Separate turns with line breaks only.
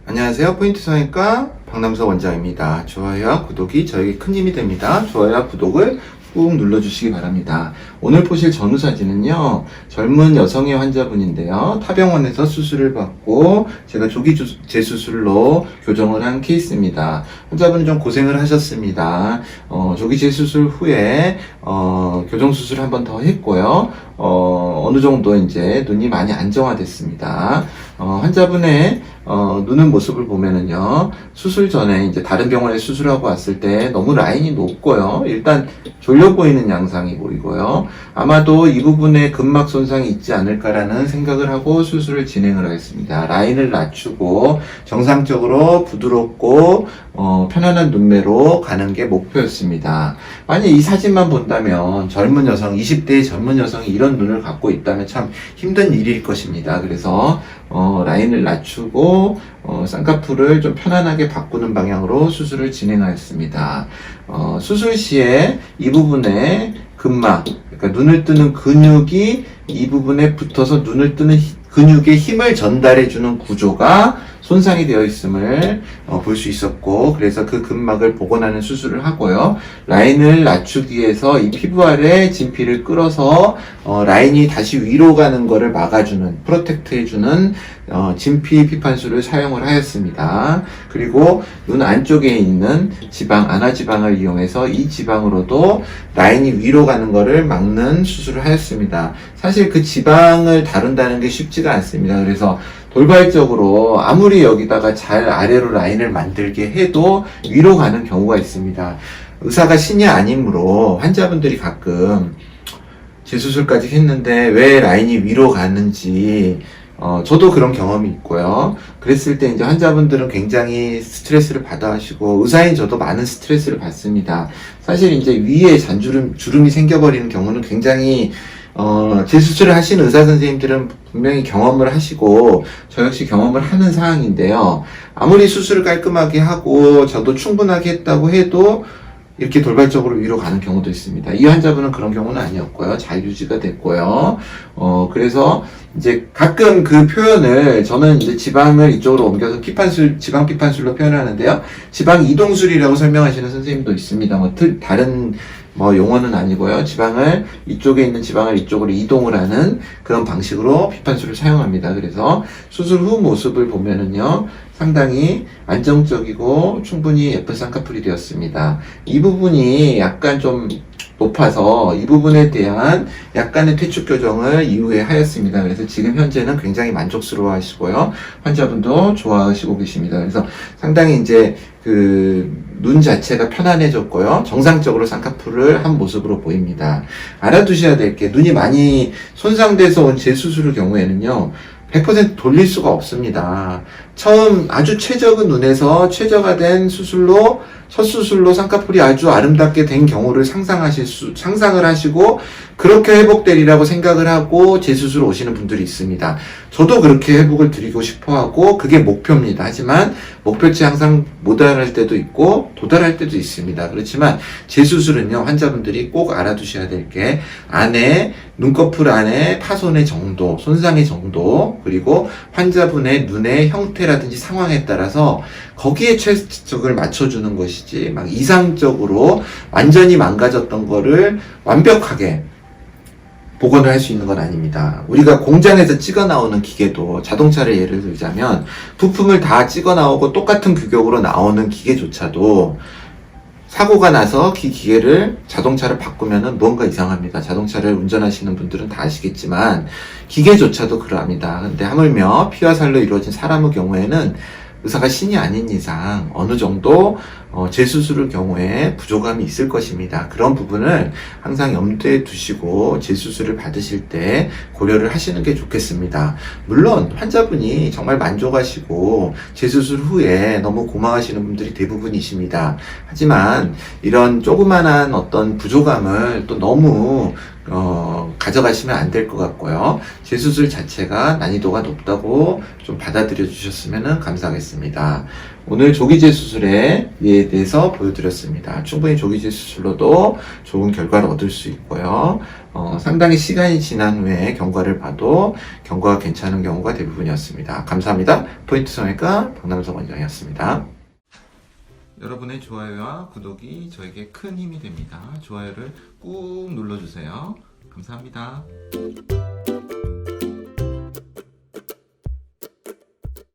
안녕하세요. 포인트 성형외과 박남석 원장입니다. 좋아요와 구독이 저에게 큰 힘이 됩니다. 좋아요와 구독을 꾹 눌러주시기 바랍니다. 오늘 보실 전후 사진은요, 젊은 여성의 환자분인데요. 타병원에서 수술을 받고 제가 조기 재수술로 교정을 한 케이스입니다. 환자분이 좀 고생을 하셨습니다. 조기 재수술 후에 교정 수술을 한 번 더 했고요. 어느 정도 이제 눈이 많이 안정화됐습니다. 환자분의 눈의 모습을 보면은요, 수술 전에 이제 다른 병원에 수술하고 왔을 때 너무 라인이 높고요. 일단 졸려 보이는 양상이 보이고요. 아마도 이 부분에 근막 손상이 있지 않을까라는 생각을 하고 수술을 진행을 하겠습니다. 라인을 낮추고 정상적으로 부드럽고 편안한 눈매로 가는 게 목표였습니다. 만약 이 사진만 본다면 젊은 여성, 20대의 젊은 여성이 이런 눈을 갖고 있다면 참 힘든 일일 것입니다. 그래서 라인을 낮추고 쌍꺼풀을 좀 편안하게 바꾸는 방향으로 수술을 진행하였습니다. 수술 시에 이 부분에 근막, 그러니까 눈을 뜨는 근육이 이 부분에 붙어서 눈을 뜨는 근육에 힘을 전달해주는 구조가 손상이 되어 있음을 볼 수 있었고, 그래서 그 근막을 복원하는 수술을 하고요. 라인을 낮추기 위해서 이 피부 아래 진피를 끌어서 라인이 다시 위로 가는 거를 막아주는, 프로텍트 해주는 진피 피판수를 사용을 하였습니다. 그리고 눈 안쪽에 있는 지방, 안화지방을 이용해서 이 지방으로도 라인이 위로 가는 거를 막는 수술을 하였습니다. 사실 그 지방을 다룬다는 게 쉽지가 않습니다. 그래서 돌발적으로 아무리 여기다가 잘 아래로 라인을 만들게 해도 위로 가는 경우가 있습니다. 의사가 신이 아니므로 환자분들이 가끔 재수술까지 했는데 왜 라인이 위로 가는지 저도 그런 경험이 있고요. 그랬을 때 이제 환자분들은 굉장히 스트레스를 받아 하시고, 의사인 저도 많은 스트레스를 받습니다. 사실 이제 위에 주름이 생겨버리는 경우는 굉장히 재수술을 하신 의사 선생님들은 분명히 경험을 하시고 저 역시 경험을 하는 사항인데요. 아무리 수술을 깔끔하게 하고 저도 충분하게 했다고 해도 이렇게 돌발적으로 위로 가는 경우도 있습니다. 이 환자분은 그런 경우는 아니었고요. 잘 유지가 됐고요. 그래서 이제 가끔 그 표현을 저는 이제 지방을 이쪽으로 옮겨서 지방 피판술로 표현하는데요. 지방 이동술이라고 설명하시는 선생님도 있습니다. 다른 용어는 아니고요. 이쪽에 있는 지방을 이쪽으로 이동을 하는 그런 방식으로 피판술을 사용합니다. 그래서 수술 후 모습을 보면은요, 상당히 안정적이고 충분히 예쁜 쌍꺼풀이 되었습니다. 이 부분이 약간 좀 높아서 이 부분에 대한 약간의 퇴축 교정을 이후에 하였습니다. 그래서 지금 현재는 굉장히 만족스러워 하시고요. 환자분도 좋아하시고 계십니다. 그래서 상당히 이제 눈 자체가 편안해졌고요. 정상적으로 쌍꺼풀을 한 모습으로 보입니다. 알아두셔야 될 게, 눈이 많이 손상돼서 온 재수술의 경우에는요, 100% 돌릴 수가 없습니다. 처음 아주 최적의 눈에서 최저가 된 첫 수술로 쌍꺼풀이 아주 아름답게 된 경우를 상상을 하시고 그렇게 회복되리라고 생각을 하고 재수술 오시는 분들이 있습니다. 저도 그렇게 회복을 드리고 싶어 하고 그게 목표입니다. 하지만 목표치 항상 못 도달할 때도 있고 도달할 때도 있습니다. 그렇지만 재수술은요, 환자분들이 꼭 알아두셔야 될 게, 눈꺼풀 안에 파손의 정도, 손상의 정도, 그리고 환자분의 눈의 형태라든지 상황에 따라서 거기에 최적을 맞춰주는 것이지, 막 이상적으로 완전히 망가졌던 거를 완벽하게 복원을 할 수 있는 건 아닙니다. 우리가 공장에서 찍어 나오는 기계도, 자동차를 예를 들자면 부품을 다 찍어 나오고 똑같은 규격으로 나오는 기계조차도 사고가 나서 그 기계를, 자동차를 바꾸면은 뭔가 이상합니다. 자동차를 운전하시는 분들은 다 아시겠지만 기계조차도 그러합니다. 근데 하물며 피와 살로 이루어진 사람의 경우에는 의사가 신이 아닌 이상 어느 정도 재수술의 경우에 부족함이 있을 것입니다. 그런 부분을 항상 염두에 두시고 재수술을 받으실 때 고려를 하시는 게 좋겠습니다. 물론 환자분이 정말 만족하시고 재수술 후에 너무 고마워하시는 분들이 대부분이십니다. 하지만 이런 조그만한 어떤 부족함을 또 너무 가져가시면 안 될 것 같고요. 재수술 자체가 난이도가 높다고 좀 받아들여 주셨으면 감사하겠습니다. 오늘 조기재 수술에 대해서 보여드렸습니다. 충분히 조기재 수술로도 좋은 결과를 얻을 수 있고요. 상당히 시간이 지난 후에 경과를 봐도 경과가 괜찮은 경우가 대부분이었습니다. 감사합니다. 포인트 성형외과 박남석 원장이었습니다. 여러분의 좋아요와 구독이 저에게 큰 힘이 됩니다. 좋아요를 꾹 눌러주세요. 감사합니다.